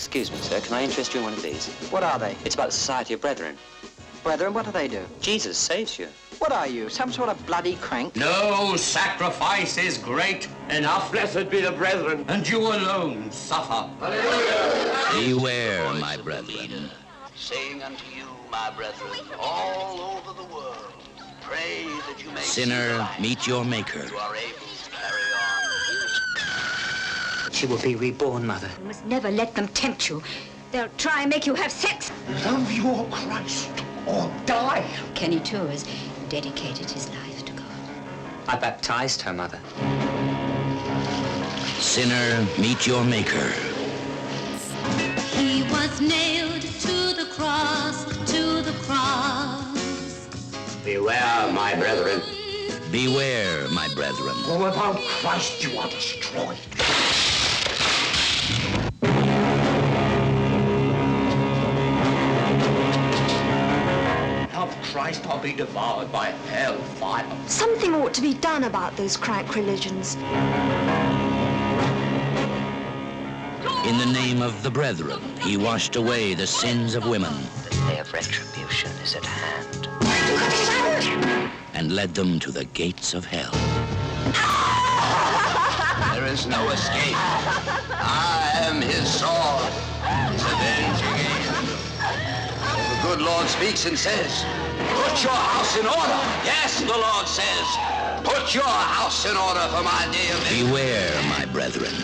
Excuse me, sir, can I interest you in one of these? What are they? It's about the Society of Brethren. Brethren, what do they do? Jesus saves you. What are you, some sort of bloody crank? No sacrifice is great enough. Blessed be the brethren, and you alone suffer. Hallelujah. Beware, my brethren. Saying unto you, my brethren, all over the world, pray that you may Sinner, meet your Maker. You are able to carry on. She will be reborn, Mother. You must never let them tempt you. They'll try and make you have sex. Love your Christ or die. Kenny, too, has dedicated his life to God. I baptized her, Mother. Sinner, meet your Maker. He was nailed to the cross, to the cross. Beware, my brethren. Beware, my brethren. For without Christ you are destroyed. Without Christ I'll be devoured by hell fire. Something ought to be done about those crank religions. In the name of the brethren, he washed away the sins of women. The day of retribution is at hand. And led them to the gates of hell. There is no escape. I am his sword, his avenging angel. The good Lord speaks and says, put your house in order. Yes, the Lord says, put your house in order for my day of vengeance. Beware, my brethren.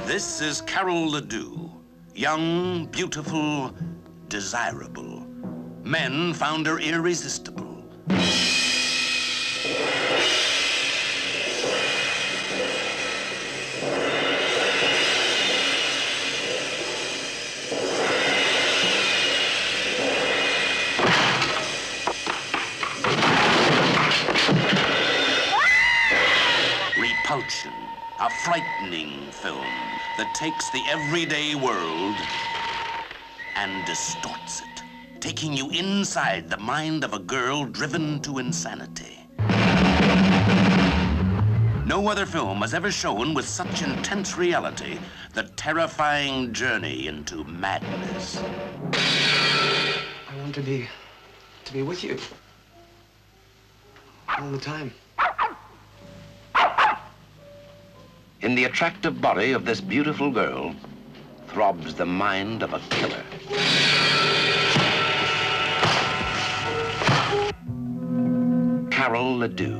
This is Carol Ledoux, young, beautiful, desirable. Men found her irresistible. Repulsion, a frightening film that takes the everyday world and distorts it, taking you inside the mind of a girl driven to insanity. No other film has ever shown with such intense reality the terrifying journey into madness. I want to be with you all the time. In the attractive body of this beautiful girl throbs the mind of a killer. Carol Ledoux,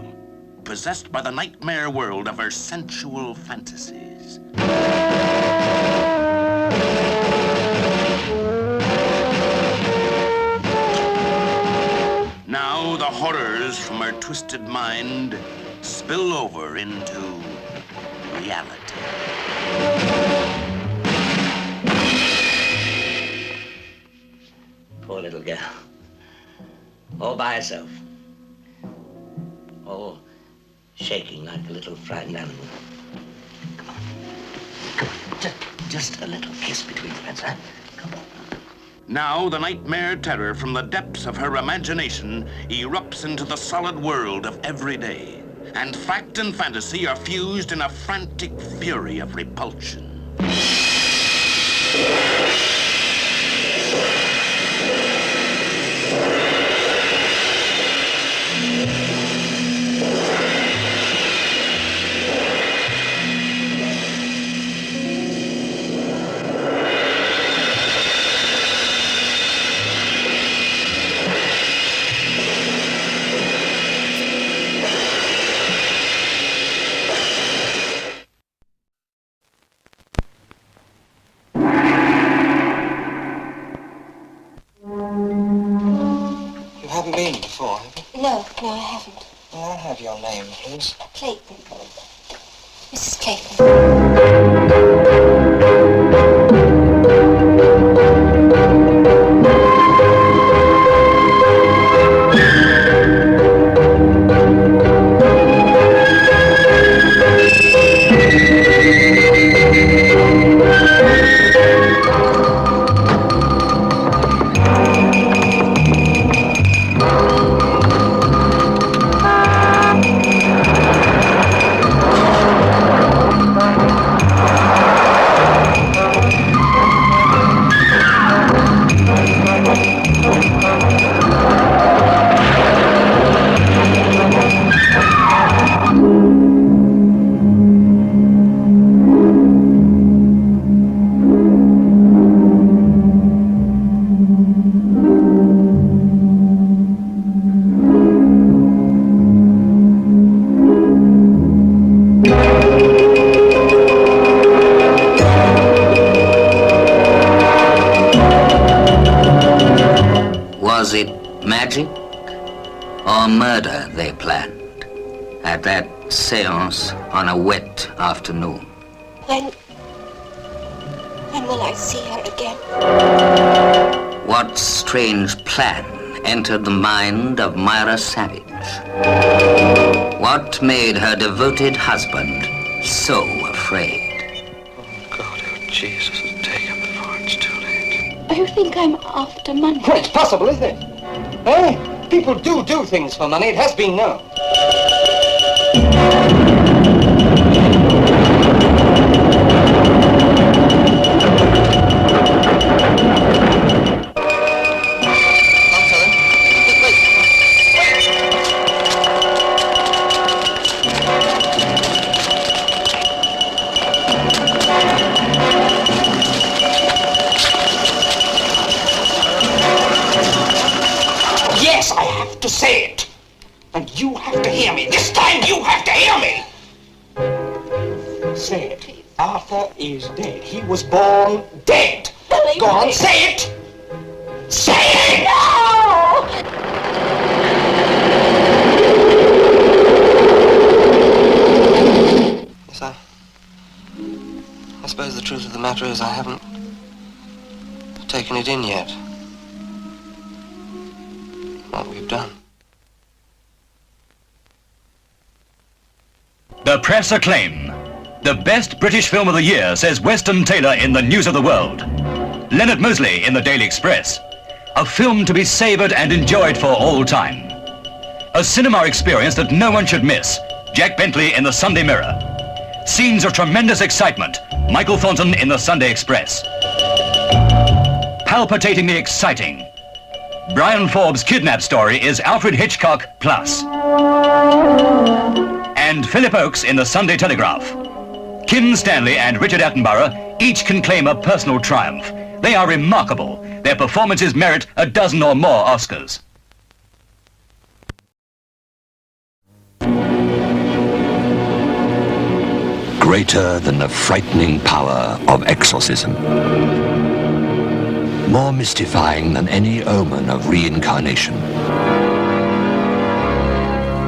Possessed by the nightmare world of her sensual fantasies. Now the horrors from her twisted mind spill over into reality. Poor little girl. All by herself. All shaking like a little frightened animal. Come on. Come on. Just a little kiss between friends, huh? Come on. Now the nightmare terror from the depths of her imagination erupts into the solid world of everyday. And fact and fantasy are fused in a frantic fury of repulsion. Before, have you? No, I haven't. May I have your name, please? Clayton. Mrs. Clayton. or murder they planned at that seance on a wet afternoon. When will I see her again? What strange plan entered the mind of Myra Savage? What made her devoted husband so afraid? Oh, God, oh, Jesus, take him before it's too late. You think I'm after money? Well, it's possible, isn't it? Eh? People do things for money. It has been known. Yes, I have to say it. And you have to hear me. This time you have to hear me. Say it. Arthur is dead. He was born dead. Go on, say it. Say it! No! Yes, I suppose the truth of the matter is I haven't taken it in yet. What we've done. The press acclaim. The best British film of the year, says Weston Taylor in the News of the World. Leonard Mosley in the Daily Express. A film to be savoured and enjoyed for all time. A cinema experience that no one should miss. Jack Bentley in the Sunday Mirror. Scenes of tremendous excitement. Michael Thornton in the Sunday Express. Palpitatingly exciting. Brian Forbes' kidnap story is Alfred Hitchcock Plus. And Philip Oakes in the Sunday Telegraph. Kim Stanley and Richard Attenborough each can claim a personal triumph. They are remarkable. Their performances merit a dozen or more Oscars. Greater than the frightening power of exorcism. More mystifying than any omen of reincarnation.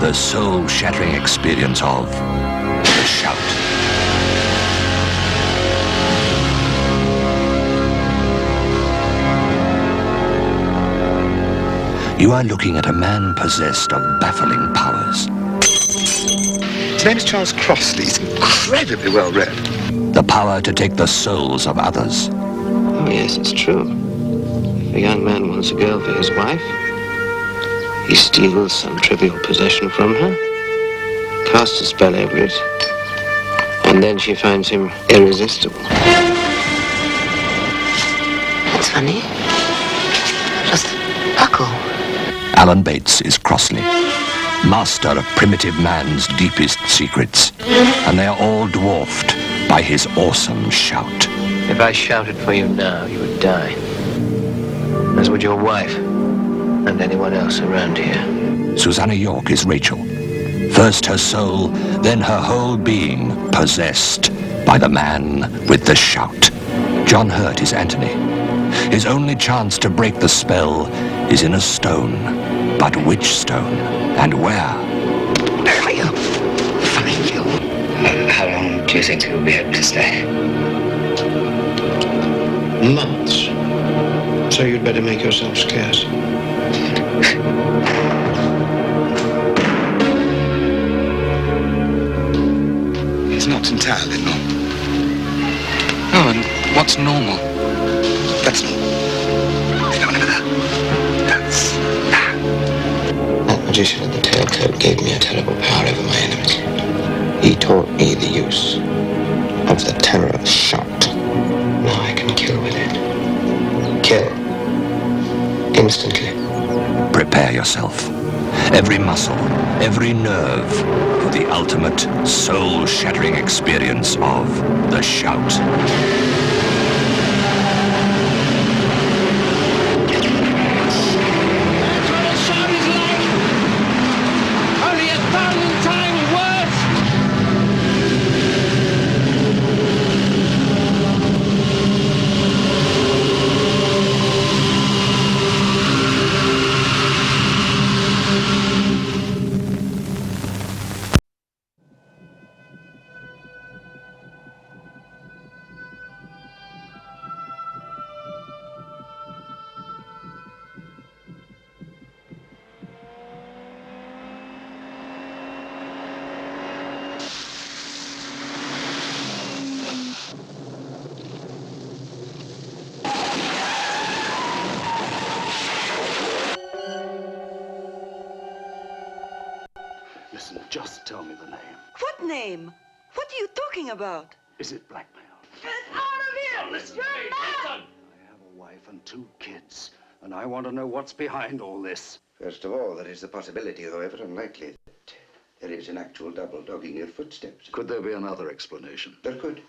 The soul-shattering experience of the shout. You are looking at a man possessed of baffling powers. His name is Charles Crossley. He's incredibly well read. The power to take the souls of others. Oh, yes, it's true. If a young man wants a girl for his wife, he steals some trivial possession from her, casts a spell over it, and then she finds him irresistible. That's funny. Just buckle. Alan Bates is Crossley, master of primitive man's deepest secrets, and they are all dwarfed by his awesome shout. If I shouted for you now, you would die. As would your wife and anyone else around here. Susanna York is Rachel. First her soul, then her whole being possessed by the man with the shout. John Hurt is Anthony. His only chance to break the spell is in a stone. But which stone and where? Find you. How long do you think you'll be able to stay? Months. So you'd better make yourself scarce. It's not entirely normal. Oh, and what's normal? That's normal. You know, whenever that magician in the tailcoat gave me a terrible power over my enemies. He taught me the use of the terror shot. Now I can kill with it. Kill. Instantly. Prepare yourself. Every muscle, every nerve for the ultimate soul-shattering experience of the shout. Listen, just tell me the name. What name? What are you talking about? Is it blackmail? Get out of here! Listen to me, listen! I have a wife and 2 kids, and I want to know what's behind all this. First of all, there is the possibility, however unlikely, that there is an actual double dogging your footsteps. Could there be another explanation? There could.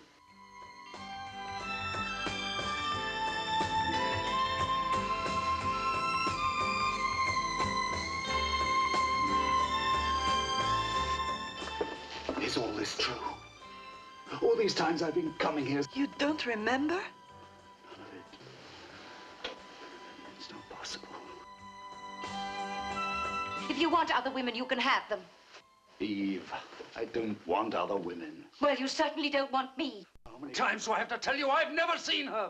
Is all this true? All these times I've been coming here. You don't remember? None of it. It's not possible. If you want other women, you can have them. Eve, I don't want other women. Well, you certainly don't want me. How many times do I have to tell you I've never seen her?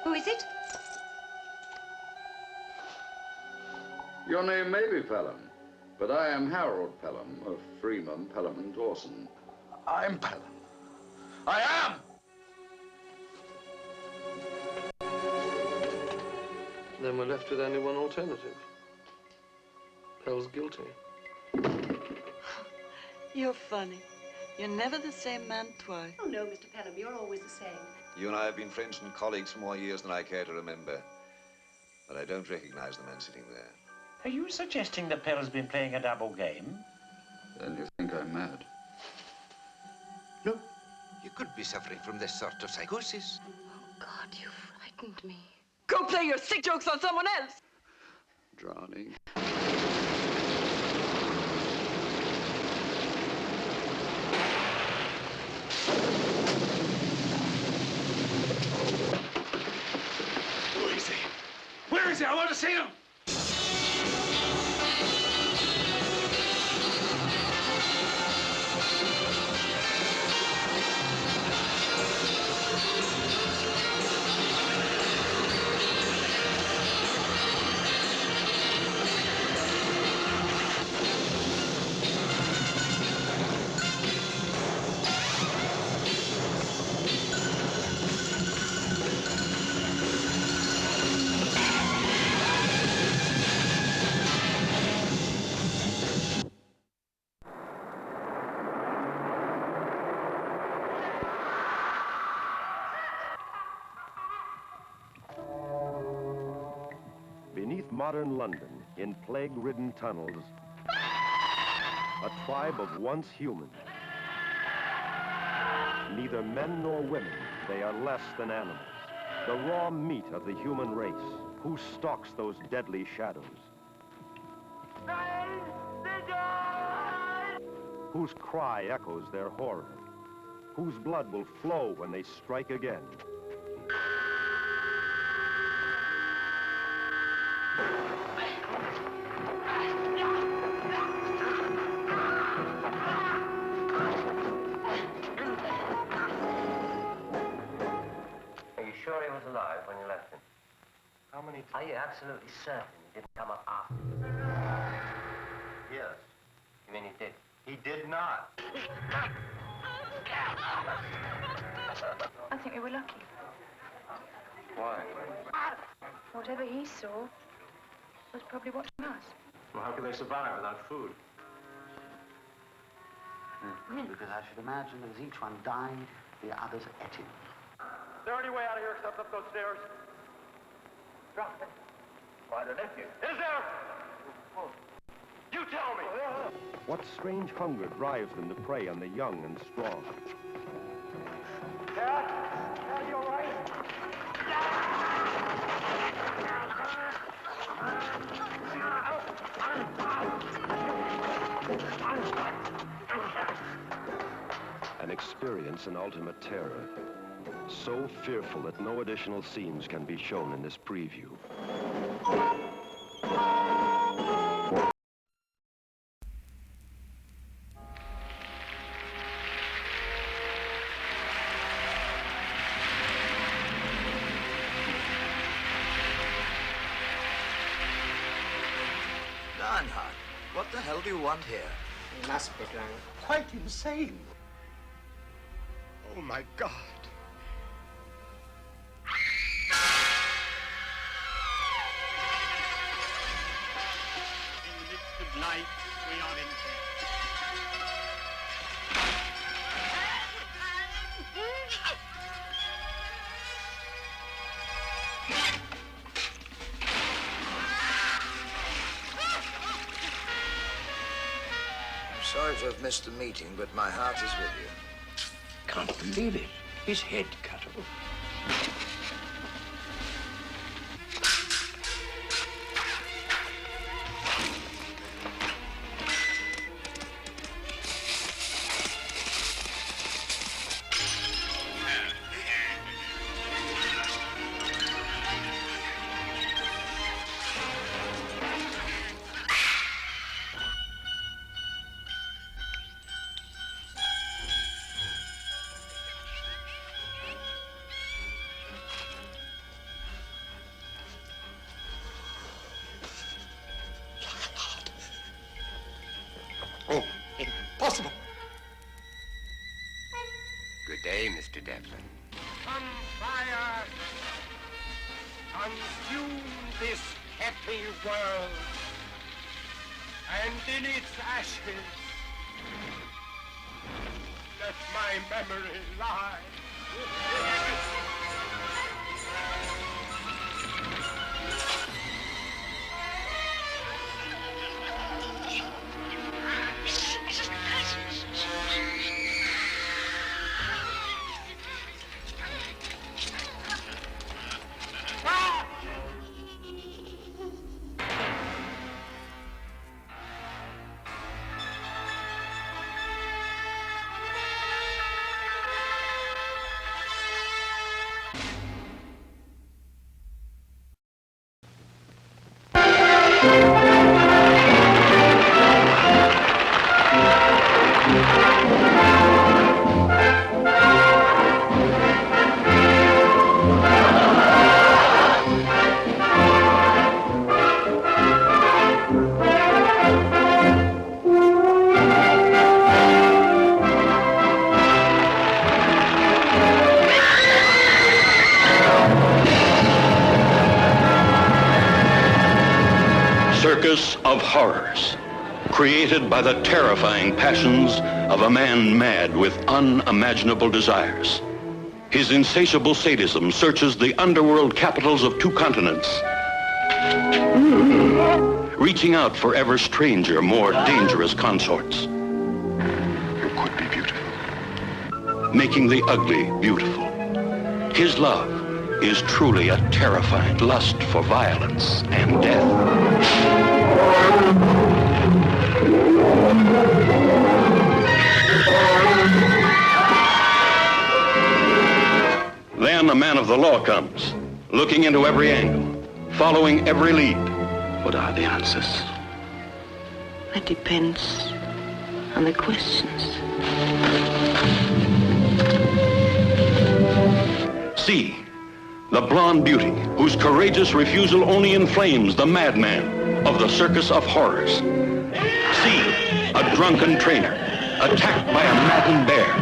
Who is it? Your name may be Pelum, but I am Harold Pelum of Freeman, Pelum and Dawson. I'm Pelum. I am! Then we're left with only one alternative. Pell's guilty. You're funny. You're never the same man twice. Oh, no, Mr. Pelum, you're always the same. You and I have been friends and colleagues for more years than I care to remember. But I don't recognize the man sitting there. Are you suggesting that Pell's been playing a double game? Then you think I'm mad? No. You could be suffering from this sort of psychosis. God, you frightened me. Go play your sick jokes on someone else! Drowning. Where is he? Where is he? I want to see him! Beneath modern London, in plague-ridden tunnels, a tribe of once human. Neither men nor women, they are less than animals. The raw meat of the human race, who stalks those deadly shadows. Whose cry echoes their horror. Whose blood will flow when they strike again. Are you sure he was alive when you left him? How many Are you absolutely certain he didn't come up after? Yes. You mean he did? He did not. I think we were lucky. Why? Whatever he saw was probably watching us. Well, how can they survive without food? Because I should imagine that as each one died, the others ate him. Is there any way out of here except up those stairs? Drop it. Why, the nephew. Is there? You tell me! What strange hunger drives them to prey on the young and strong? Dad? Dad, you all right? An experience in ultimate terror. So fearful that no additional scenes can be shown in this preview. Bernhard, what the hell do you want here? He must be drunk. Quite insane. Oh, my God. light, we are in I'm sorry to have missed the meeting, but my heart is with you. Can't believe it. His head cut off. Oh, impossible. Good day, Mr. Devlin. Come, fire! Consume this happy world, and in its ashes, let my memory lie. Circus of Horrors, created by the terrifying passions of a man mad with unimaginable desires. His insatiable sadism searches the underworld capitals of 2 continents, reaching out for ever stranger, more dangerous consorts. You could be beautiful. Making the ugly beautiful. His love is truly a terrifying lust for violence and death. Then a man of the law comes, looking into every angle, following every lead. What are the answers? That depends on the questions. C, the blonde beauty whose courageous refusal only inflames the madman of the Circus of Horrors. C, a drunken trainer attacked by a maddened bear.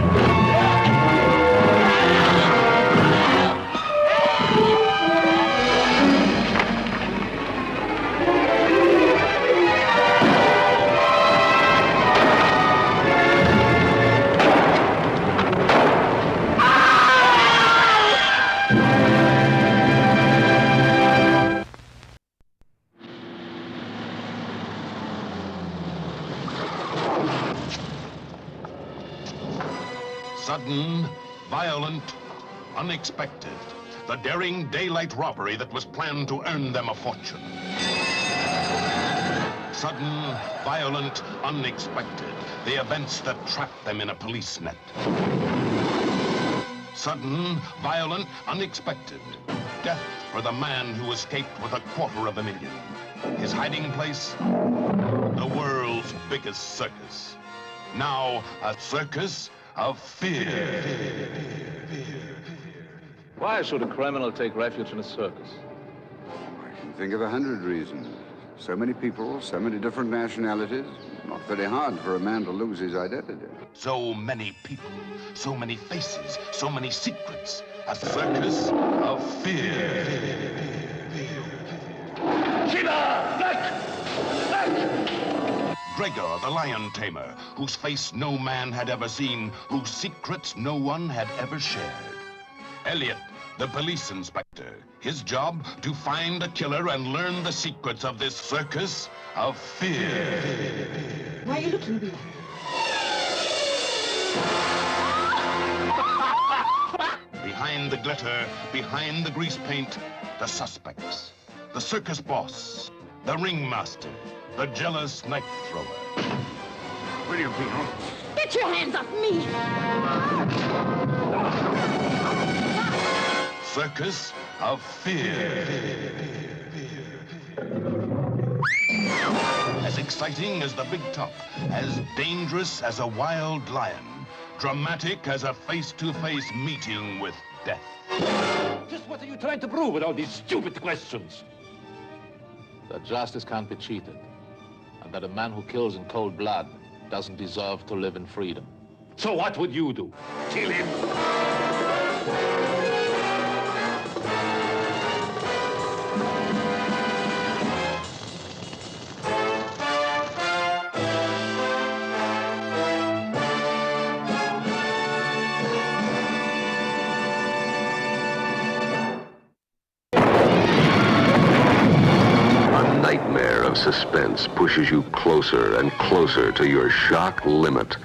Sudden, violent, unexpected. The daring daylight robbery that was planned to earn them a fortune. Sudden, violent, unexpected. The events that trapped them in a police net. Sudden, violent, unexpected. Death for the man who escaped with $250,000. His hiding place? The world's biggest circus. Now, a circus of fear. Why should a criminal take refuge in a circus? I can think of 100 reasons. So many people, so many different nationalities. Not very hard for a man to lose his identity. So many people, so many faces, so many secrets. A circus of fear. Shiva! Back! Back! Gregor, the lion tamer, whose face no man had ever seen, whose secrets no one had ever shared. Elliot, the police inspector, his job to find a killer and learn the secrets of this circus of fear. Why are you looking at me? Behind the glitter, behind the grease paint, the suspects. The circus boss, the ringmaster, the jealous knife thrower. Where are you, Pino? Get your hands off me! Circus of Fear. As exciting as the big top, as dangerous as a wild lion, dramatic as a face-to-face meeting with death. Just what are you trying to prove with all these stupid questions? That justice can't be cheated, and that a man who kills in cold blood doesn't deserve to live in freedom. So what would you do? Kill him? A nightmare of suspense pushes you closer and closer to your shock limit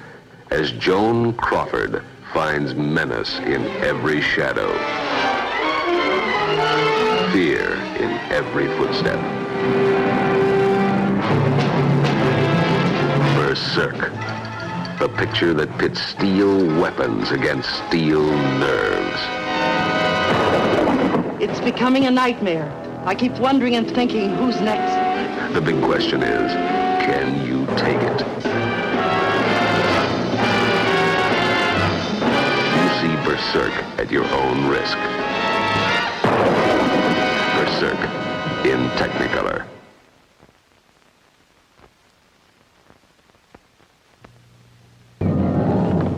as Joan Crawford finds menace in every shadow, fear in every footstep. Berserk, the picture that pits steel weapons against steel nerves. It's becoming a nightmare. I keep wondering and thinking, who's next? The big question is, can you take it? You see Berserk at your own risk. Berserk in Technicolor.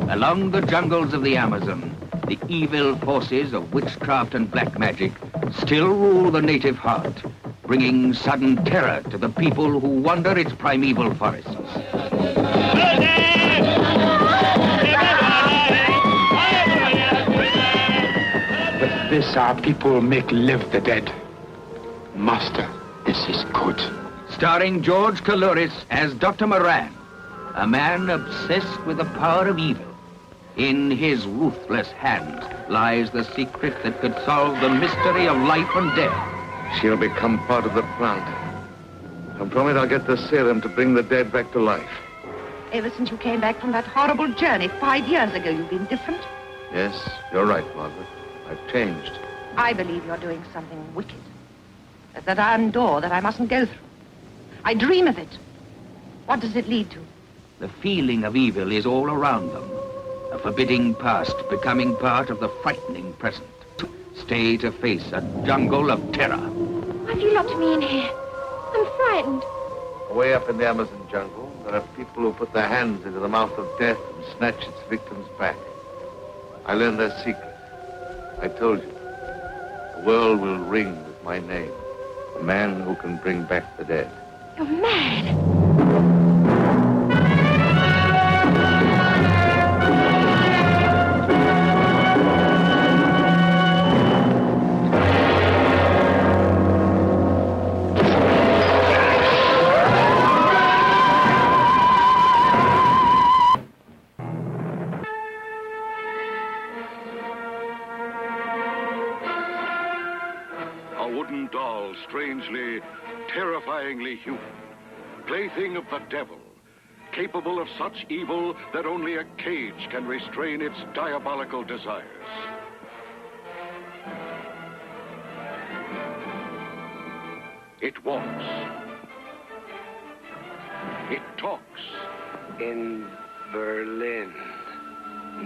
Along the jungles of the Amazon, the evil forces of witchcraft and black magic still rule the native heart, bringing sudden terror to the people who wander its primeval forests. With this our people make live the dead. Master, this is good. Starring George Coulouris as Dr. Moran, a man obsessed with the power of evil. In his ruthless hands lies the secret that could solve the mystery of life and death. She'll become part of the plant. I promise I'll get the serum to bring the dead back to life. Ever since you came back from that horrible journey 5 years ago, you've been different. Yes, you're right, Margaret. I've changed. I believe you're doing something wicked. There's that iron door that I mustn't go through. I dream of it. What does it lead to? The feeling of evil is all around them. A forbidding past becoming part of the frightening present. Stay to face a jungle of terror. Have you locked me in here? I'm frightened. Way up in the Amazon jungle, there are people who put their hands into the mouth of death and snatch its victims back. I learned their secret. I told you. The world will ring with my name. The man who can bring back the dead. You're mad. Strangely, terrifyingly human, plaything of the devil, capable of such evil that only a cage can restrain its diabolical desires. It walks. It talks. In Berlin,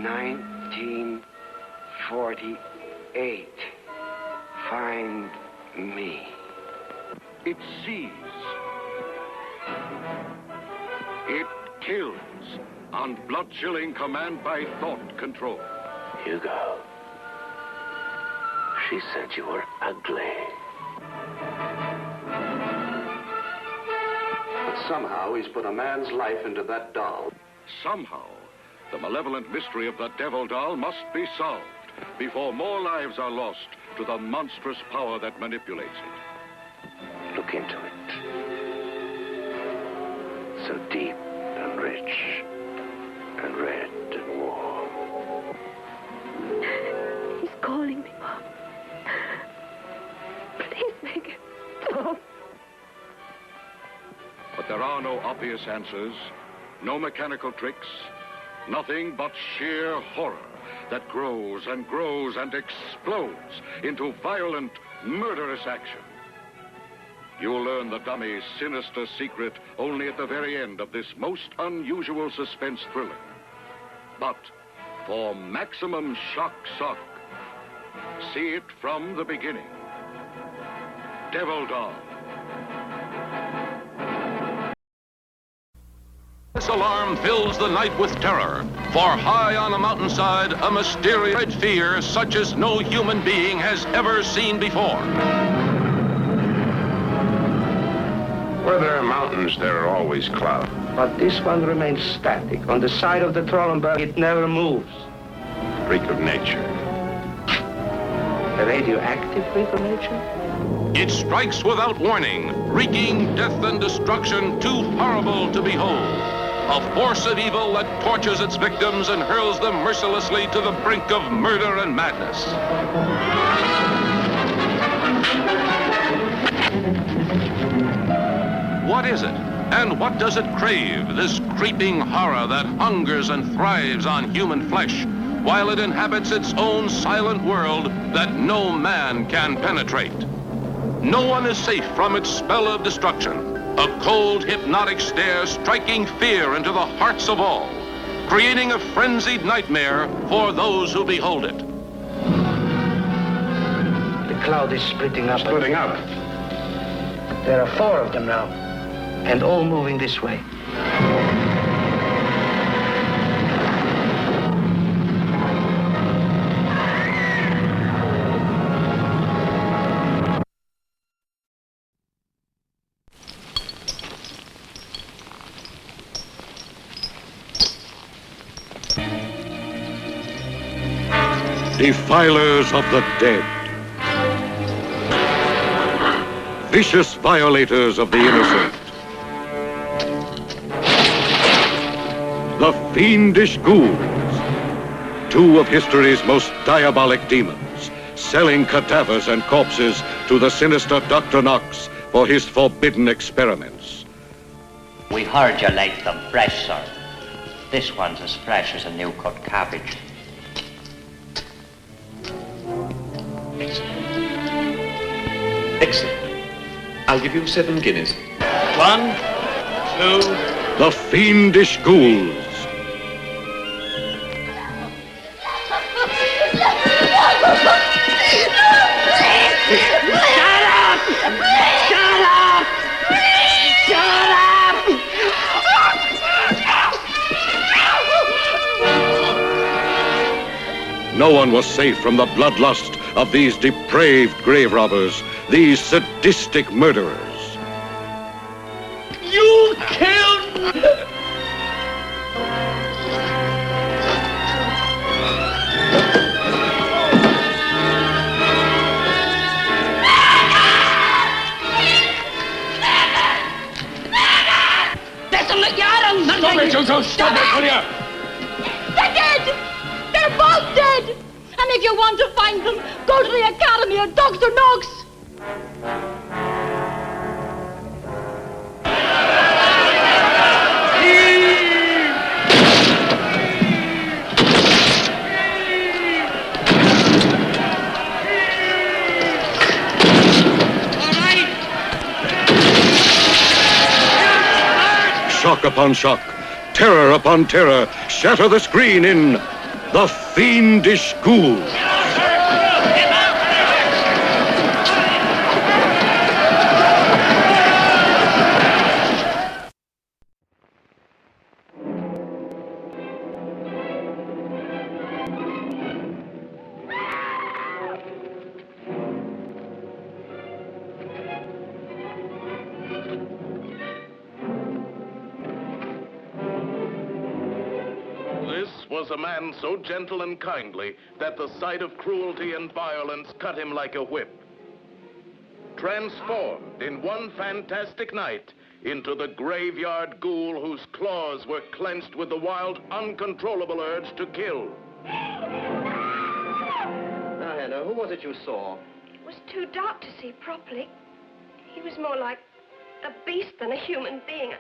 1948. Find me. It sees. It kills on blood-chilling command by thought control. Hugo, she said you were ugly. But somehow he's put a man's life into that doll. Somehow, the malevolent mystery of the Devil Doll must be solved before more lives are lost to the monstrous power that manipulates it. Look into it. So deep and rich and red and warm. He's calling me, Mom. Please make it stop. But there are no obvious answers, no mechanical tricks, nothing but sheer horror that grows and grows and explodes into violent, murderous action. You'll learn the dummy's sinister secret only at the very end of this most unusual suspense thriller. But for maximum shock, see it from the beginning. Devil Doll. This alarm fills the night with terror, for high on a mountainside, a mysterious fear such as no human being has ever seen before. Where there are mountains, there are always clouds. But this one remains static. On the side of the Trollenberg, it never moves. Freak of nature. A radioactive freak of nature? It strikes without warning, wreaking death and destruction too horrible to behold. A force of evil that tortures its victims and hurls them mercilessly to the brink of murder and madness. What is it? And what does it crave, this creeping horror that hungers and thrives on human flesh, while it inhabits its own silent world that no man can penetrate? No one is safe from its spell of destruction, a cold, hypnotic stare striking fear into the hearts of all, creating a frenzied nightmare for those who behold it. The cloud is splitting up. Splitting up? There are 4 of them now, and all moving this way. Defilers of the dead. Vicious violators of the innocent. The fiendish ghouls. 2 of history's most diabolic demons, selling cadavers and corpses to the sinister Dr. Knox for his forbidden experiments. We heard you liked them fresh, sir. This one's as fresh as a new-cut cabbage. Excellent. I'll give you 7 guineas. 1, 2... The fiendish ghouls. Shut up! Shut up! Shut up! No one was safe from the bloodlust of these depraved grave robbers, these sadistic murderers. You killed me! Stop it, Jojo! Stop it, will you? They're dead! They're both dead! And if you want to find them, go to the Academy of Dr. Knox! Shock upon shock, terror upon terror, shatter the screen in The Fiendish Ghouls. was a man so gentle and kindly that the sight of cruelty and violence cut him like a whip. Transformed in one fantastic night into the graveyard ghoul whose claws were clenched with the wild, uncontrollable urge to kill. Now, Hannah, who was it you saw? It was too dark to see properly. He was more like a beast than a human being.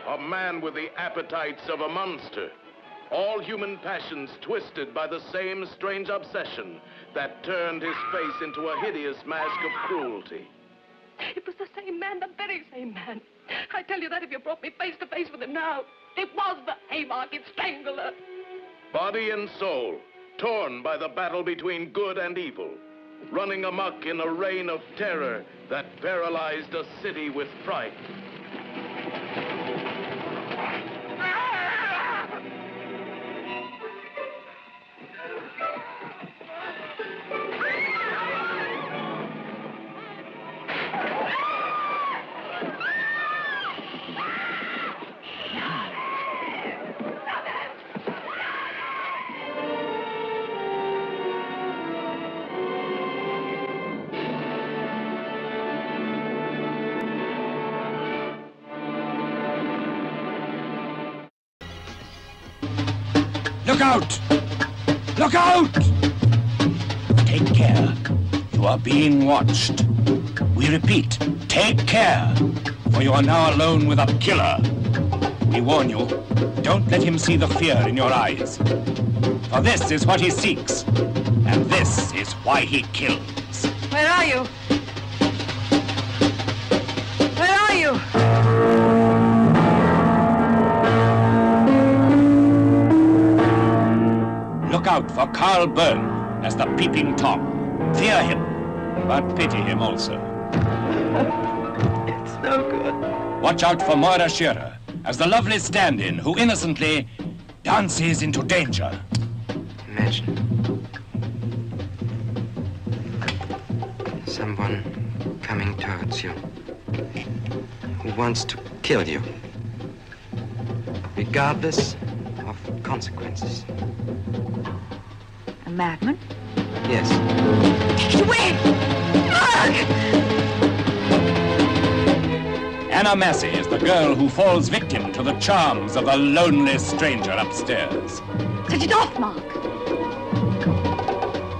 A man with the appetites of a monster. All human passions twisted by the same strange obsession that turned his face into a hideous mask of cruelty. It was the same man, the very same man. I tell you that if you brought me face to face with him now. It was the Haymarket Strangler. Body and soul, torn by the battle between good and evil, running amok in a reign of terror that paralyzed a city with fright. Look out! Look out! Take care. You are being watched. We repeat, take care, for you are now alone with a killer. We warn you, don't let him see the fear in your eyes. For this is what he seeks, and this is why he kills. Where are you? Where are you? Look out for Carl Byrne as the Peeping Tom. Fear him, but pity him also. It's no good. Watch out for Moira Shearer as the lovely stand-in who innocently dances into danger. Imagine someone coming towards you who wants to kill you, regardless of consequences. A madman? Yes. Wait! Anna Massey is the girl who falls victim to the charms of the lonely stranger upstairs. Switch it off, Mark!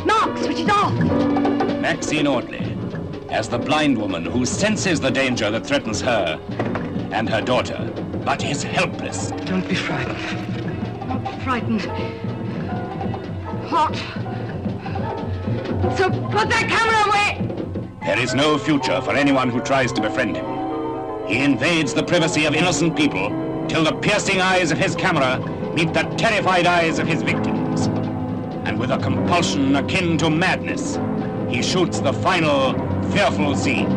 Mark, switch it off! Maxine Audley as the blind woman who senses the danger that threatens her and her daughter, but is helpless. Don't be frightened. Not frightened. Hot. So put that camera away! There is no future for anyone who tries to befriend him. He invades the privacy of innocent people till the piercing eyes of his camera meet the terrified eyes of his victims. And with a compulsion akin to madness, he shoots the final, fearful scene.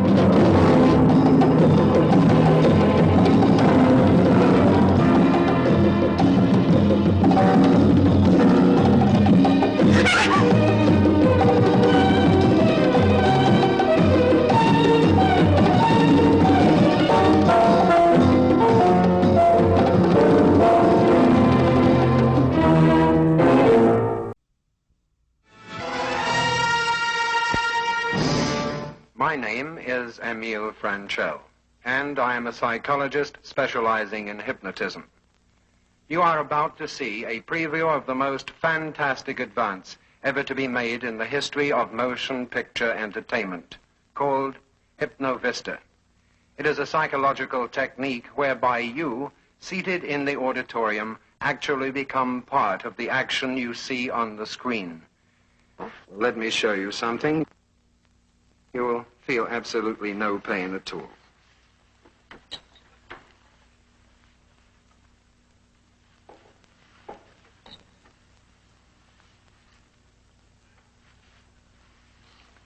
My name is Emile Franchel, and I am a psychologist specializing in hypnotism. You are about to see a preview of the most fantastic advance ever to be made in the history of motion picture entertainment, called HypnoVista. It is a psychological technique whereby you, seated in the auditorium, actually become part of the action you see on the screen. Let me show you something. You will feel absolutely no pain at all.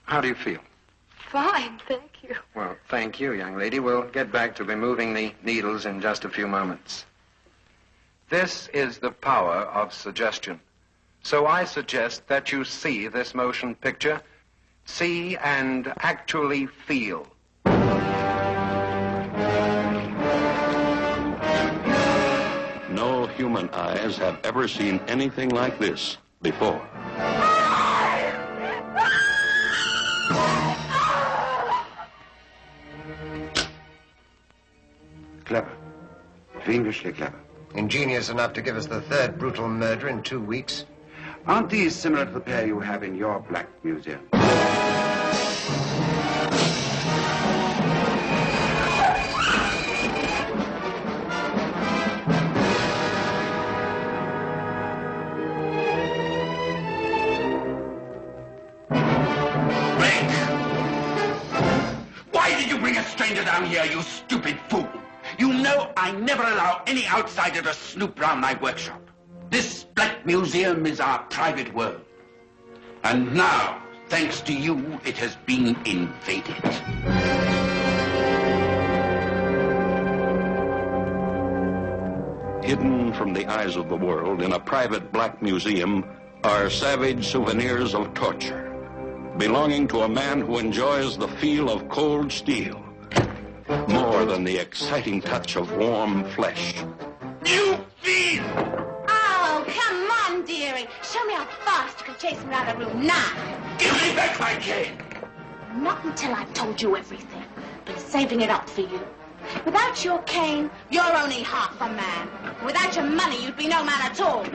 How do you feel? Fine, thank you. Well, thank you, young lady. We'll get back to removing the needles in just a few moments. This is the power of suggestion. So I suggest that you see this motion picture, see and actually feel. human eyes have ever seen anything like this before. Clever. Fiendishly clever. Ingenious enough to give us the third brutal murder in 2 weeks. Aren't these similar to the pair you have in your Black Museum? Why did you bring a stranger down here, you stupid fool? You know I never allow any outsider to snoop round my workshop. This Black Museum is our private world. And now, thanks to you, it has been invaded. Hidden from the eyes of the world in a private Black Museum are savage souvenirs of torture, belonging to a man who enjoys the feel of cold steel more than the exciting touch of warm flesh. You fiend! Oh, come on, dearie. Show me how fast you can chase me around the room now. Give me back my cane! Not until I've told you everything. Been saving it up for you. Without your cane, you're only half a man. Without your money, you'd be no man at all.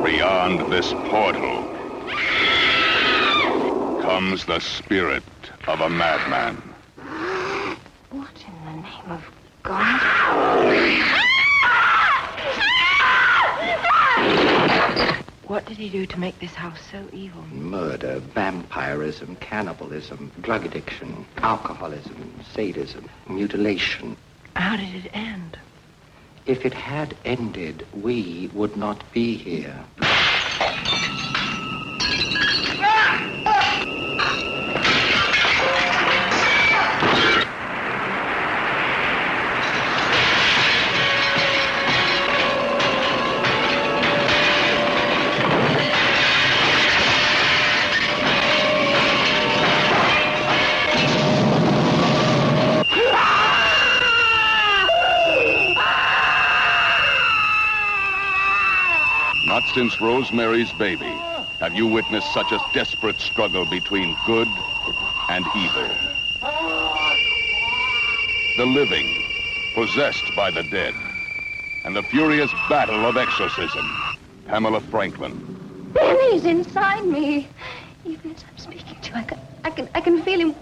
Beyond this portal comes the spirit of a madman. What in the name of God? What did he do to make this house so evil? Murder, vampirism, cannibalism, drug addiction, alcoholism, sadism, mutilation. How did it end? If it had ended, we would not be here. Not since Rosemary's Baby have you witnessed such a desperate struggle between good and evil. The living, possessed by the dead, and the furious battle of exorcism. Pamela Franklin. Benny's inside me. Even as I'm speaking to you, I can feel him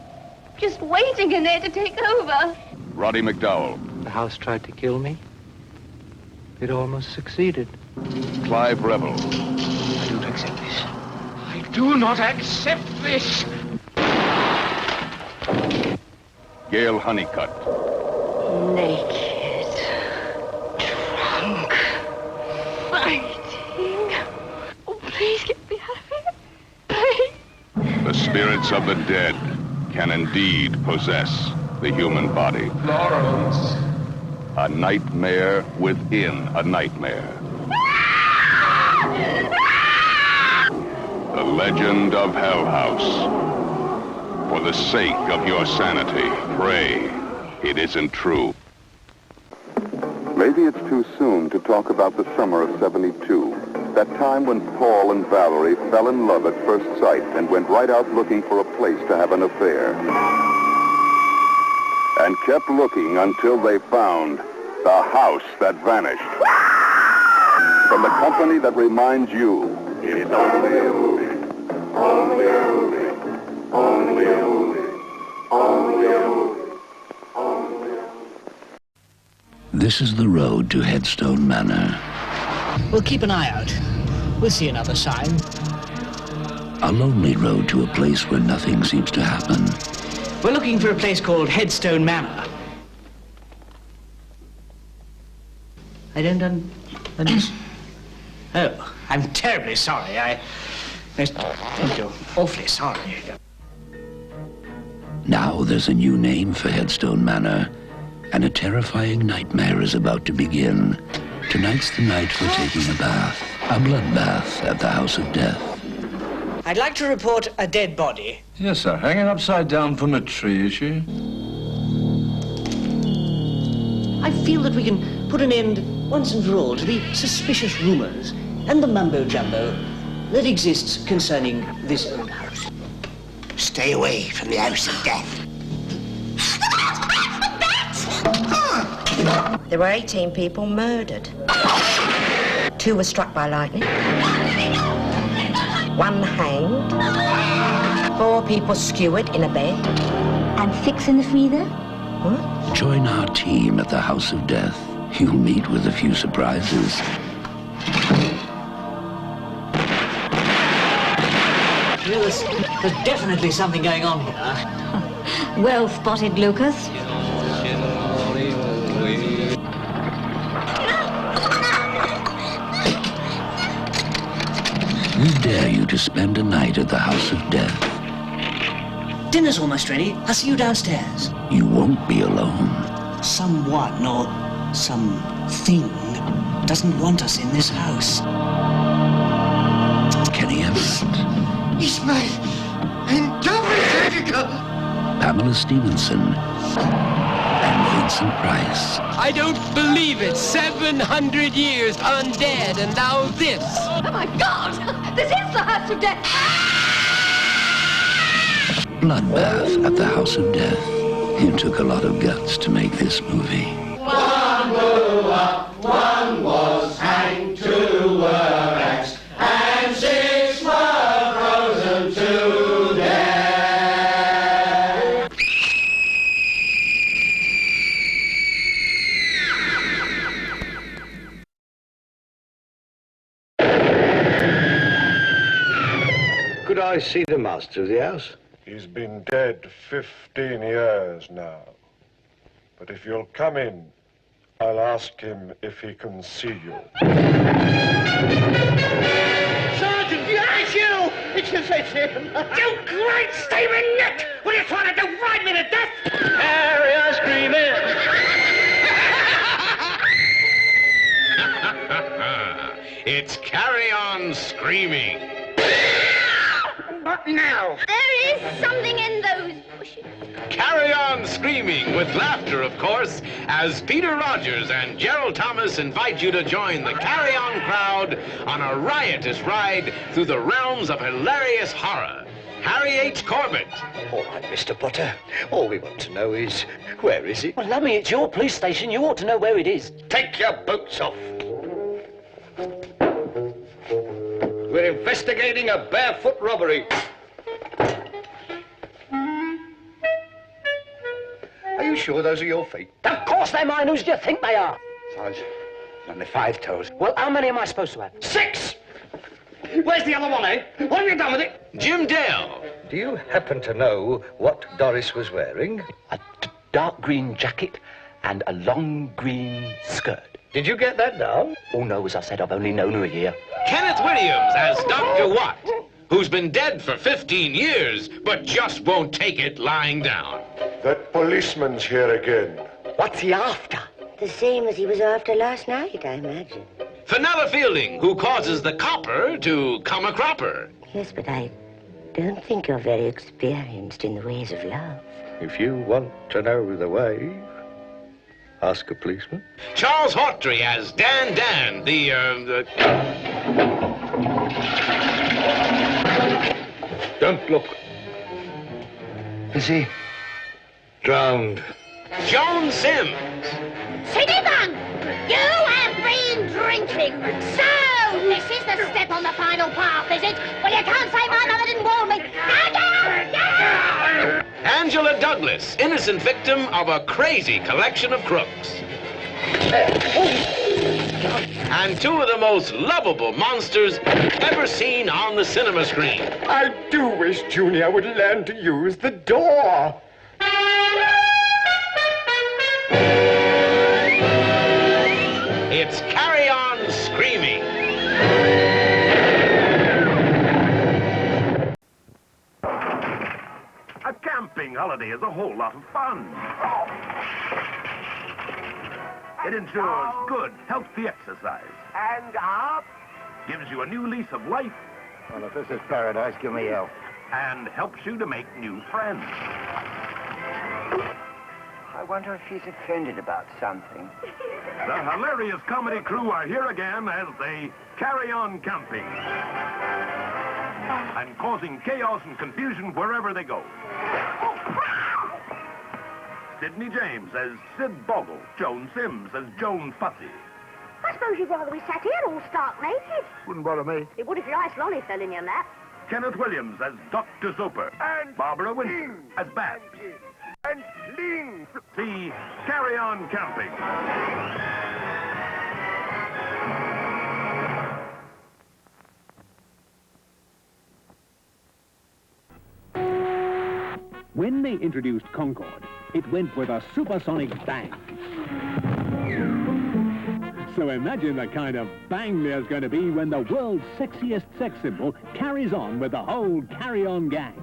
just waiting in there to take over. Roddy McDowell. The house tried to kill me. It almost succeeded. Clive Revel. I don't accept this. I do not accept this. Gail Honeycutt. Naked, drunk, fighting. Oh, please get me out of here. Please. The spirits of the dead can indeed possess the human body. Lawrence. A nightmare within a nightmare. The legend of Hell House. For the sake of your sanity, pray it isn't true. Maybe it's too soon to talk about the summer of '72. That time when Paul and Valerie fell in love at first sight and went right out looking for a place to have an affair. And kept looking until they found the house that vanished. From the company that reminds you, it's only a movie. Only a movie. Only a movie. Only a movie. Only a movie. This is the road to Headstone Manor. We'll keep an eye out. We'll see another sign. A lonely road to a place where nothing seems to happen. We're looking for a place called Headstone Manor. I don't understand. Oh, I'm terribly sorry. I'm awfully sorry. Now there's a new name for Headstone Manor, and a terrifying nightmare is about to begin. Tonight's the night for taking a bath, a bloodbath at the House of Death. I'd like to report a dead body. Yes, sir. Hanging upside down from a tree, is she? I feel that we can put an end once and for all to the suspicious rumors and the mumbo-jumbo that exists concerning this old house. Stay away from the House of Death. There were 18 people murdered. 2 were struck by lightning. 1 hanged. 4 people skewered in a bed. And 6 in the freezer? What? Join our team at the House of Death. You'll meet with a few surprises. Well, there's definitely something going on here. Well spotted, Lucas. Who dare you to spend a night at the House of Death? Dinner's almost ready. I'll see you downstairs. You won't be alone. Someone or something doesn't want us in this house. Kenny Everett. It's my interpreter. Pamela Stevenson. And Vincent Price. I don't believe it. 700 years undead, and now this. Oh my God! This is the House of Death! Bloodbath at the House of Death. It took a lot of guts to make this movie. One blew up, 1 was hanged, 2 were axed, and 6 were frozen to death. Could I see the master of the house? He's been dead 15 years now. But if you'll come in, I'll ask him if he can see you. Sergeant, yes, you! It's him! You great steaming nit! What are you trying to do? Ride me to death? Carry on screaming! It's Carry On Screaming. Not now! There is something in those bushes. Carry On Screaming, with laughter, of course, as Peter Rogers and Gerald Thomas invite you to join the Carry On crowd on a riotous ride through the realms of hilarious horror. Harry H. Corbett. All right, Mr. Potter. All we want to know is, where is it? Well, Lummy, it's your police station. You ought to know where it is. Take your boots off. We're investigating a barefoot robbery. Are you sure those are your feet? Of course they're mine. Who do you think they are? Size, only 5 toes. Well, how many am I supposed to have? 6! Where's the other one, eh? What have you done with it? Jim Dale. Do you happen to know what Doris was wearing? A dark green jacket and a long green skirt. Did you get that down? Oh, no, as I said, I've only known her a year. Kenneth Williams as Dr. Watt, who's been dead for 15 years, but just won't take it lying down. That policeman's here again. What's he after? The same as he was after last night, I imagine. Fenella Fielding, who causes the copper to come a cropper. Yes, but I don't think you're very experienced in the ways of love. If you want to know the way, ask a policeman. Charles Hawtrey as Dan, the Don't look. Is he drowned? Joan Sims. Citizen, you have been drinking. So, this is the step on the final path, is it? Well, you can't say my mother didn't warn me. Angela Douglas, innocent victim of a crazy collection of crooks. And 2 of the most lovable monsters ever seen on the cinema screen. I do wish Junior would learn to use the door. It's Carry On Screaming. A camping holiday is a whole lot of fun. It ensures good, healthy exercise. And up. Gives you a new lease of life. Well, if this is paradise, give me hell. And helps you to make new friends. I wonder if he's offended about something. The hilarious comedy crew are here again as they carry on camping. And causing chaos and confusion wherever they go. Sidney James as Sid Boggle. Joan Sims as Joan Fussy. I suppose you'd rather we sat here all stark naked. Wouldn't bother me. It would if your ice lolly fell in your lap. Kenneth Williams as Dr. Soper. And Barbara Winter as Babs. And Ling. See Carry On Camping. When they introduced Concorde, it went with a supersonic bang. So imagine the kind of bang there's going to be when the world's sexiest sex symbol carries on with the whole carry-on gang.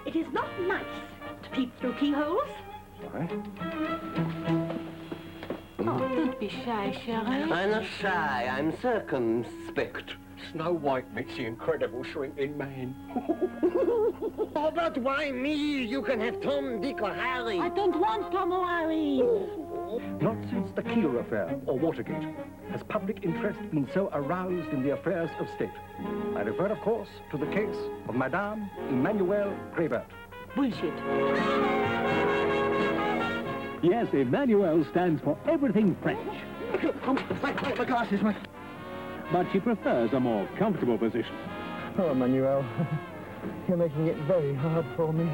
It is not nice to peep through keyholes. Oh, don't be shy, Cherie. I'm not shy, I'm circumspect. Snow White meets the incredible shrinking man. Oh, but why me? You can have Tom, Dick, or Harry. I don't want Tom or Harry. Not since the Keeler affair, or Watergate, has public interest been so aroused in the affairs of state. I refer, of course, to the case of Madame Emmanuel Grébert. Bullshit. Yes, Emmanuel stands for everything French. My glasses, my... But she prefers a more comfortable position. Oh, Emmanuel, you're making it very hard for me.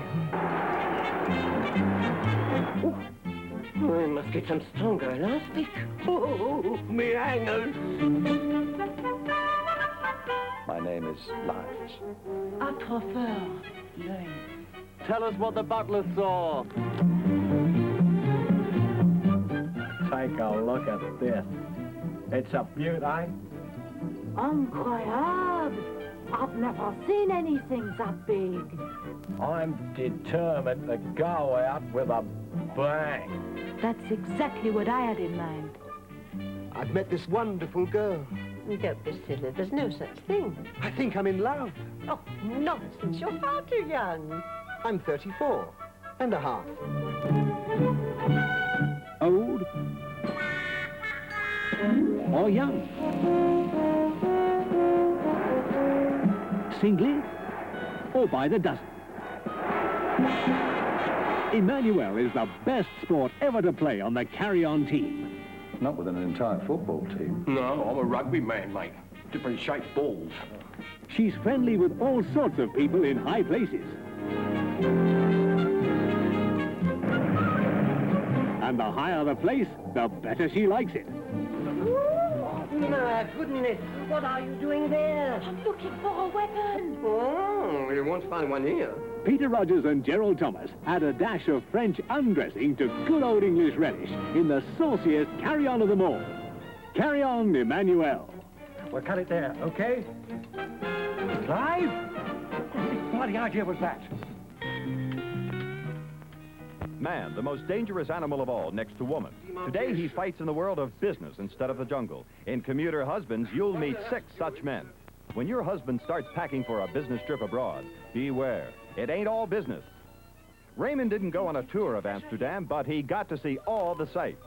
I must get some stronger elastic. Oh, me hangers. My name is Lives. I prefer Lane. Tell us what the butler saw. Take a look at this. It's a beaut, eh? Incroyable! I've never seen anything that big. I'm determined to go out with a bang. That's exactly what I had in mind. I've met this wonderful girl. Don't be silly, there's no such thing. I think I'm in love. Oh, nonsense, you're far too young. I'm 34 and a half. Old or young? Singly or by the dozen? Emmanuel is the best sport ever to play on the carry-on team. Not with an entire football team. No, I'm a rugby man, mate. Different shaped balls. She's friendly with all sorts of people in high places. And the higher the place, the better she likes it. My goodness, what are you doing there? I'm looking for a weapon. Oh, you won't find one here. Peter Rogers and Gerald Thomas add a dash of French undressing to good old English relish in the sauciest carry-on of them all. Carry on, Emmanuel. We'll cut it there, okay? Live? What bloody idea was that? Man, the most dangerous animal of all, next to woman. Today, he fights in the world of business instead of the jungle. In Commuter Husbands, you'll meet 6 such men. When your husband starts packing for a business trip abroad, beware. It ain't all business. Raymond didn't go on a tour of Amsterdam, but he got to see all the sights.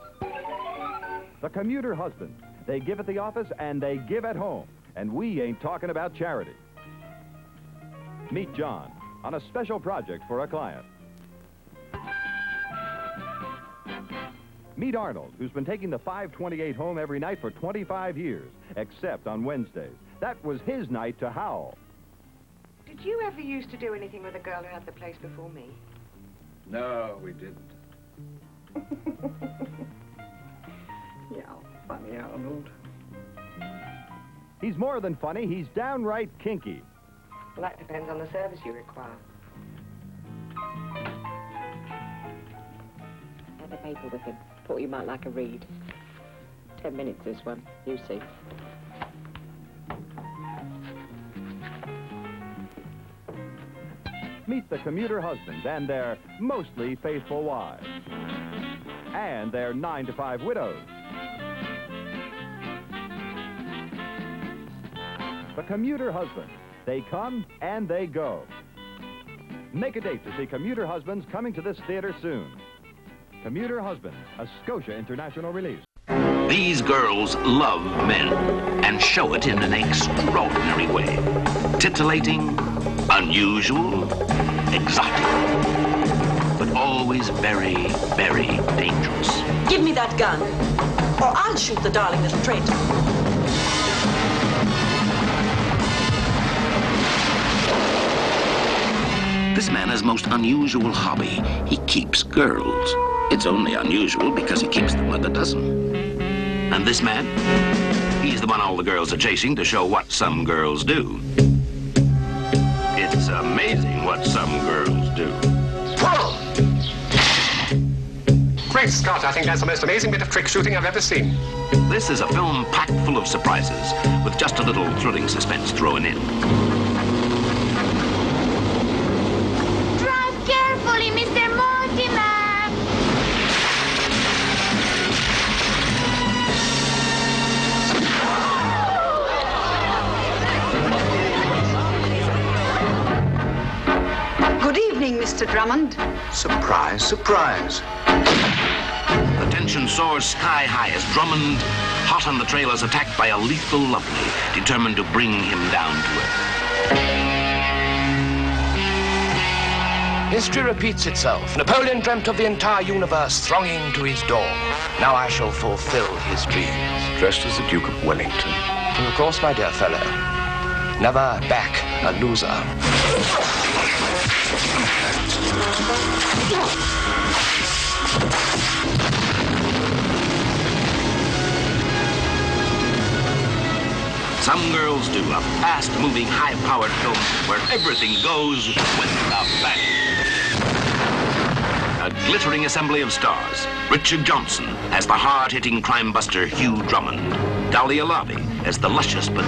The Commuter Husbands. They give at the office and they give at home. And we ain't talking about charity. Meet John on a special project for a client. Meet Arnold, who's been taking the 528 home every night for 25 years, except on Wednesdays. That was his night to howl. Did you ever used to do anything with a girl who had the place before me? No, we didn't. Yeah, funny, Arnold. He's more than funny, he's downright kinky. Well, that depends on the service you require. Have the paper with him. Thought you might like a read. 10 minutes, this one. You see. Meet the Commuter Husbands and their mostly faithful wives. And their 9-to-5 widows. The Commuter Husbands. They come and they go. Make a date to see Commuter Husbands coming to this theater soon. Commuter Husbands, a Scotia International release. These girls love men and show it in an extraordinary way. Titillating, unusual, exotic, but always very, very dangerous. Give me that gun, or I'll shoot the darling little traitor. This man has most unusual hobby. He keeps girls. It's only unusual because he keeps them by the dozen. And this man, he's the one all the girls are chasing to show what some girls do. It's amazing what some girls do. Whoa! Great Scott, I think that's the most amazing bit of trick shooting I've ever seen. This is a film packed full of surprises, with just a little thrilling suspense thrown in. Drive carefully, Mr. Mortimer! Good evening, Mr. Drummond. Surprise, surprise. The tension soars sky high as Drummond, hot on the trail, is attacked by a lethal lovely, determined to bring him down to earth. History repeats itself. Napoleon dreamt of the entire universe thronging to his door. Now I shall fulfill his dreams. Dressed as the Duke of Wellington. And of course, my dear fellow, never back a loser. Some girls do, a fast-moving, high-powered film where everything goes with a bang. A glittering assembly of stars. Richard Johnson as the hard-hitting crime buster Hugh Drummond. Dahlia Lavi as the luscious but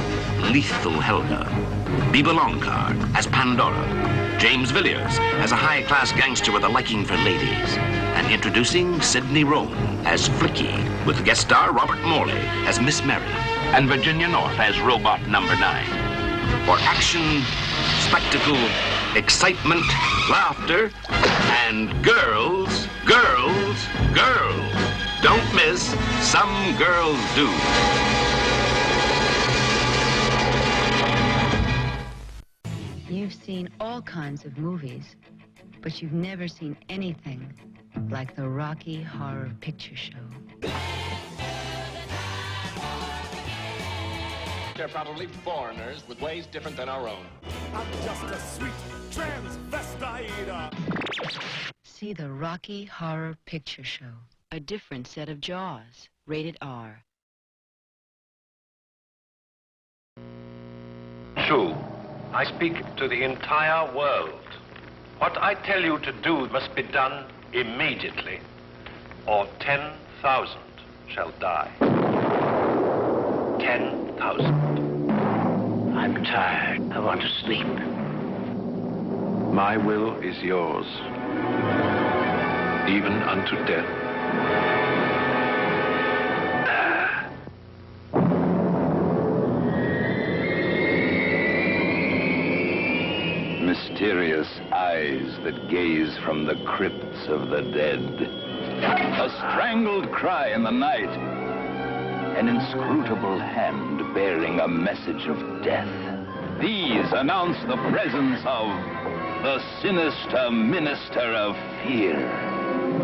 lethal Helga. Biba Longcar as Pandora. James Villiers as a high-class gangster with a liking for ladies. And introducing Sidney Rowan as Flicky, with guest star Robert Morley as Miss Mary. And Virginia North as Robot Number 9. For action, spectacle, excitement, laughter, and girls, girls, girls. Don't miss Some Girls Do. You've seen all kinds of movies, but you've never seen anything like the Rocky Horror Picture Show. They're probably foreigners with ways different than our own. I'm just a sweet transvestite. See the Rocky Horror Picture Show. A different set of jaws. Rated R. True. I speak to the entire world. What I tell you to do must be done immediately, or 10,000 shall die. 10,000. I'm tired. I want to sleep. My will is yours, even unto death. Mysterious eyes that gaze from the crypts of the dead. A strangled cry in the night. An inscrutable hand bearing a message of death. These announce the presence of the sinister Minister of Fear.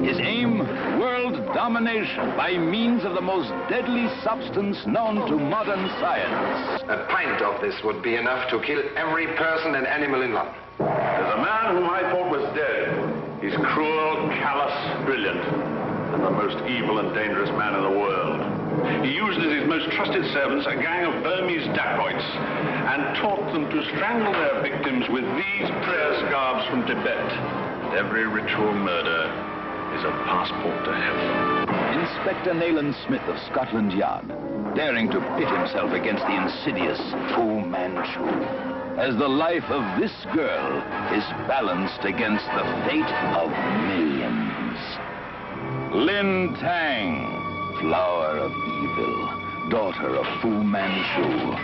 His aim, world domination by means of the most deadly substance known to modern science. A pint of this would be enough to kill every person and animal in London. There's a man whom I thought was dead. He's cruel, callous, brilliant, and the most evil and dangerous man in the world. He used as his most trusted servants a gang of Burmese dacoits and taught them to strangle their victims with these prayer scarves from Tibet. Every ritual murder is a passport to heaven. Inspector Nayland Smith of Scotland Yard, daring to pit himself against the insidious Fu Manchu, as the life of this girl is balanced against the fate of millions. Lin Tang, flower of evil, daughter of Fu Manchu,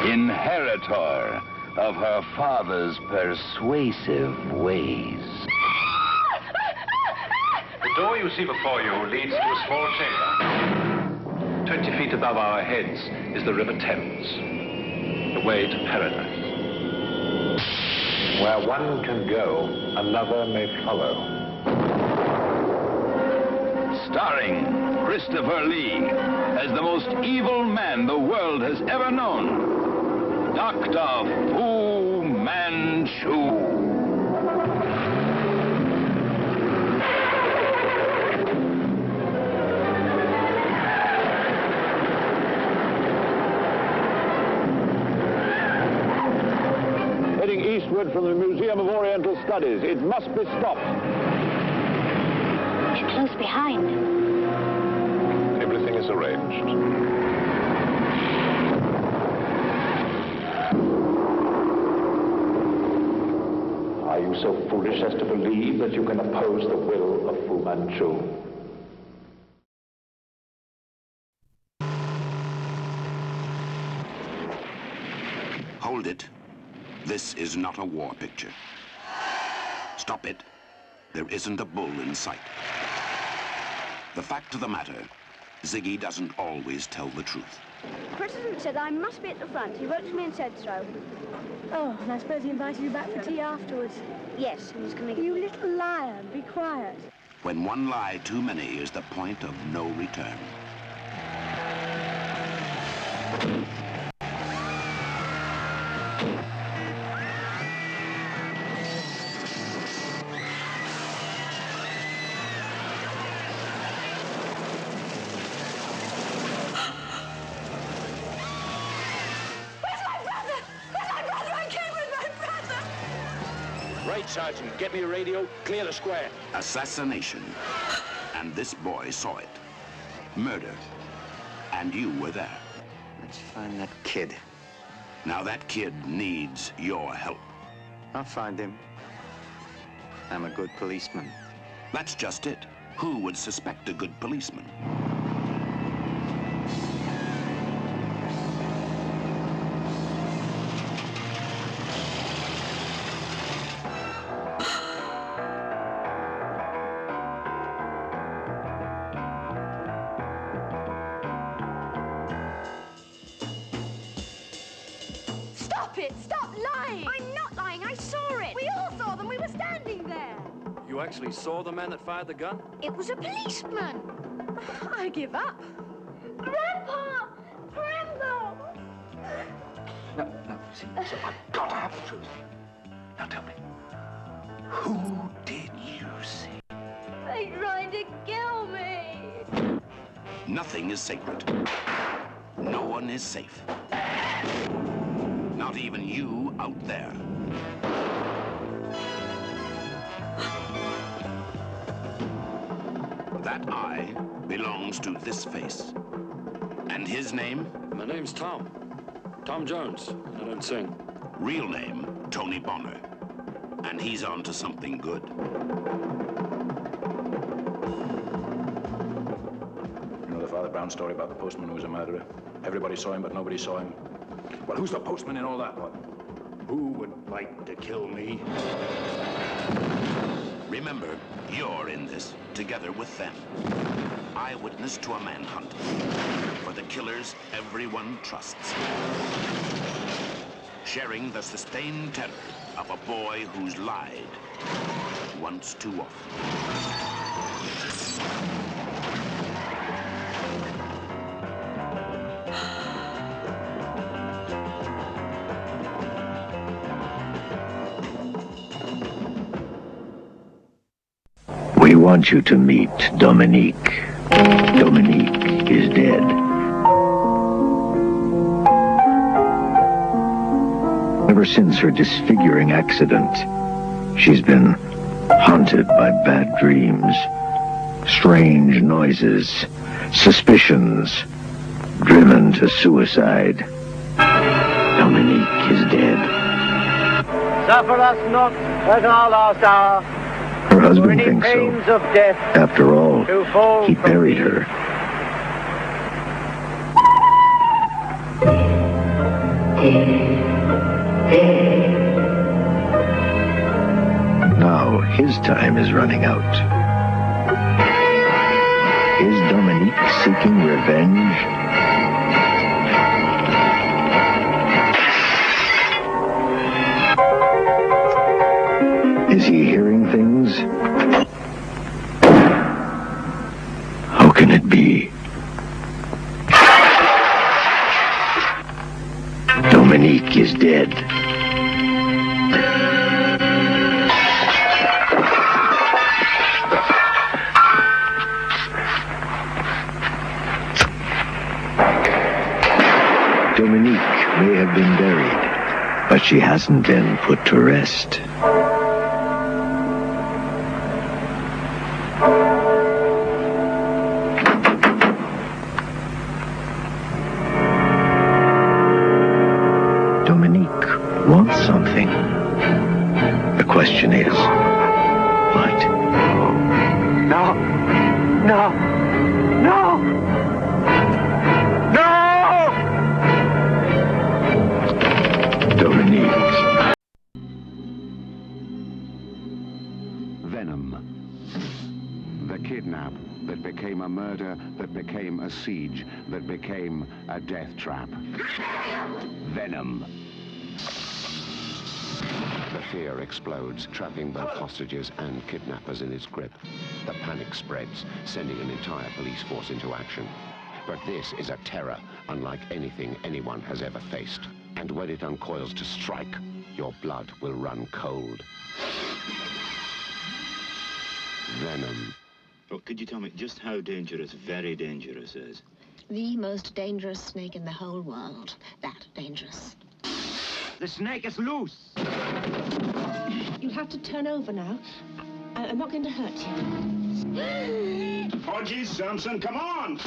inheritor of her father's persuasive ways. The door you see before you leads to a small chamber. 20 feet above our heads is the River Thames, the way to paradise. Where one can go, another may follow. Starring Christopher Lee as the most evil man the world has ever known, Dr. Fu Manchu. Heading eastward from the Museum of Oriental Studies. It must be stopped. It's close behind. Everything is arranged. Are you so foolish as to believe that you can oppose the will of Fu Manchu? Hold it. This is not a war picture. Stop it. There isn't a bull in sight. The fact of the matter, Ziggy doesn't always tell the truth. The President said I must be at the front. He wrote to me and said so. Oh, and I suppose he invited you back for tea afterwards. Yes, he was coming. You little liar, be quiet. When one lie too many is the point of no return. Right, Sergeant. Get me a radio, clear the square. Assassination. And this boy saw it. Murder. And you were there. Let's find that kid. Now that kid needs your help. I'll find him. I'm a good policeman. That's just it. Who would suspect a good policeman? Stop it! Stop lying! I'm not lying. I saw it. We all saw them. We were standing there. You actually saw the man that fired the gun? It was a policeman. I give up. Grandpa! Grandpa! No, see, so I've got to have the truth. Now tell me, who did you see? They tried to kill me. Nothing is sacred. No one is safe. Not even you out there. That eye belongs to this face. And his name? My name's Tom. Tom Jones. I don't sing. Real name, Tony Bonner. And he's on to something good. You know the Father Brown story about the postman who was a murderer? Everybody saw him, but nobody saw him. Well, who's the postman in all that? What? Who would like to kill me? Remember, you're in this, together with them. Eyewitness to a manhunt. For the killers everyone trusts. Sharing the sustained terror of a boy who's lied once too often. We want you to meet Dominique, Dominique is dead. Ever since her disfiguring accident, she's been haunted by bad dreams, strange noises, suspicions, driven to suicide. Dominique is dead. Suffer us not at our last hour. Her husband thinks so. Of death, after all, he buried her. Now his time is running out. Is Dominique seeking revenge? Is he hearing things? How can it be? Dominique is dead. Dominique may have been buried, but she hasn't been put to rest. Dominique wants something. The question is, what? No! No! No! No! Dominique. Venom. The kidnap that became a murder, that became a siege, that became a death trap. Venom. The fear explodes, trapping both hostages and kidnappers in its grip. The panic spreads, sending an entire police force into action. But this is a terror unlike anything anyone has ever faced. And when it uncoils to strike, your blood will run cold. Venom. Oh, could you tell me just how dangerous, very dangerous is? The most dangerous snake in the whole world. That dangerous. The snake is loose! You'll have to turn over now. I'm not going to hurt you. Oh, geez, Samson, come on!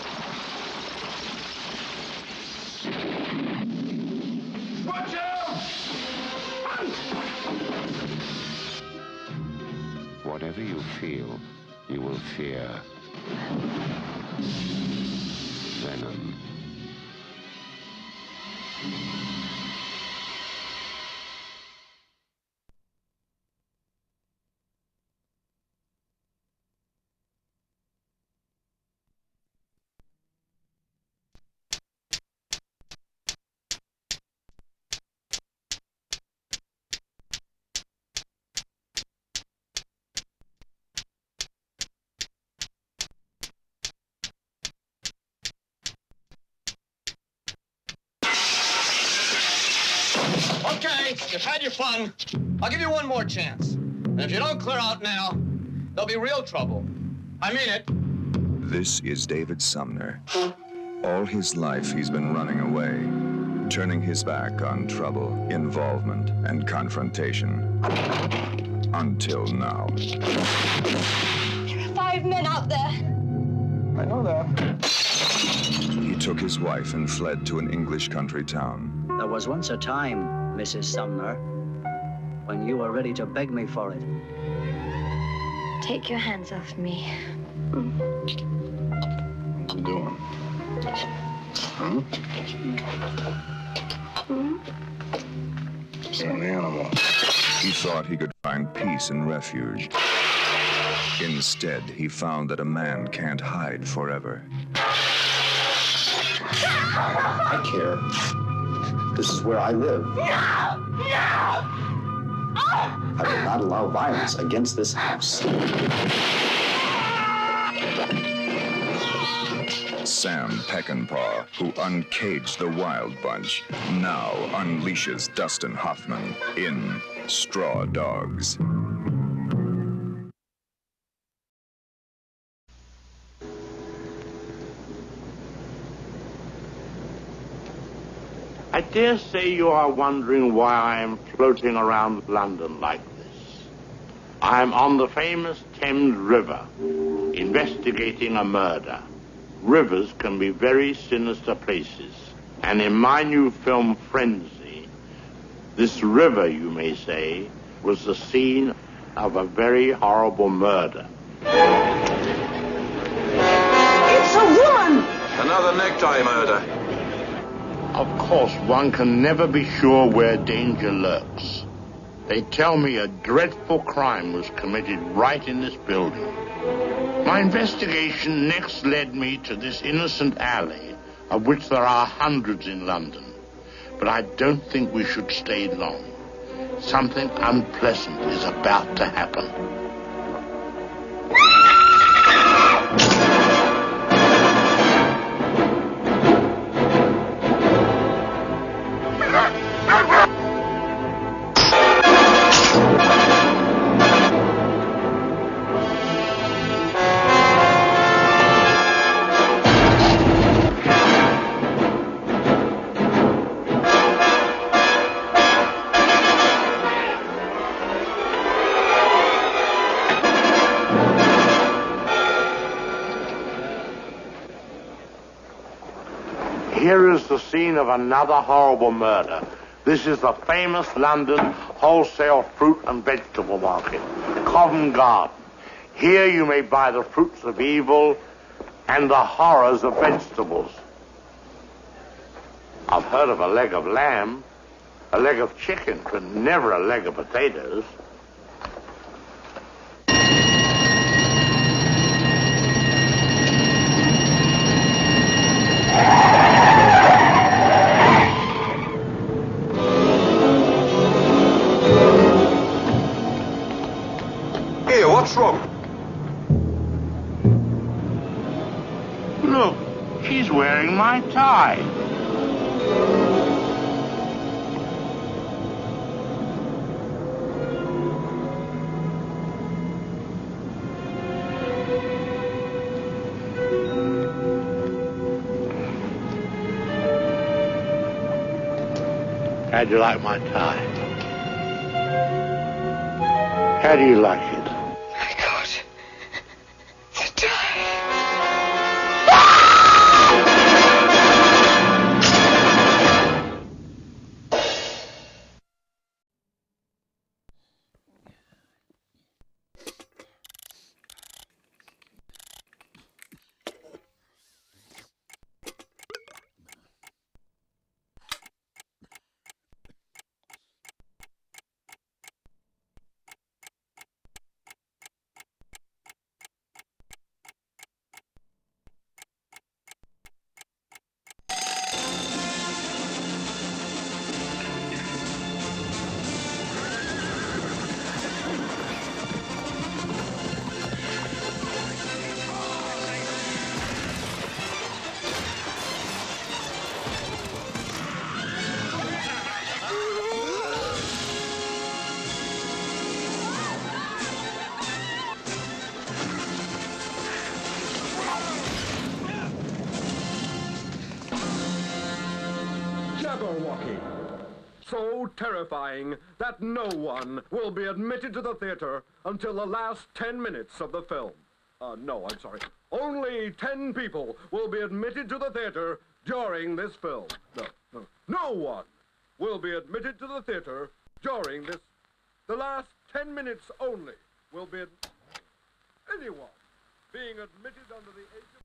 Watch out! Whatever you feel, you will fear. Venom. Okay, you've had your fun. I'll give you one more chance. And if you don't clear out now, there'll be real trouble. I mean it. This is David Sumner. All his life he's been running away, turning his back on trouble, involvement, and confrontation. Until now. There are 5 men out there. I know that. He took his wife and fled to an English country town. There was once a time, Mrs. Sumner, when you were ready to beg me for it. Take your hands off me. What you doing? Huh? You're an animal. He thought he could find peace and refuge. Instead, he found that a man can't hide forever. I care. This is where I live. I will not allow violence against this house. Sam Peckinpah, who uncaged the Wild Bunch, now unleashes Dustin Hoffman in Straw Dogs. dare say you are wondering why I am floating around London like this. I am on the famous Thames River, investigating a murder. Rivers can be very sinister places, and in my new film, Frenzy, this river, you may say, was the scene of a very horrible murder. It's a woman! Another necktie murder. Of course, one can never be sure where danger lurks. They tell me a dreadful crime was committed right in this building. My investigation next led me to this innocent alley, of which there are hundreds in London. But I don't think we should stay long. Something unpleasant is about to happen. Here is the scene of another horrible murder. This is the famous London wholesale fruit and vegetable market, Covent Garden. Here you may buy the fruits of evil and the horrors of vegetables. I've heard of a leg of lamb, a leg of chicken, but never a leg of potatoes. Here, what's wrong? Look, she's wearing my tie. How'd you like my tie? How do you like it? Jabberwocky. So terrifying that no one will be admitted to the theater until the last 10 minutes of the film. No, I'm sorry. Only 10 people will be admitted to the theater during this film. No one will be admitted to the theater during this. The last 10 minutes only will be anyone being admitted under the age of...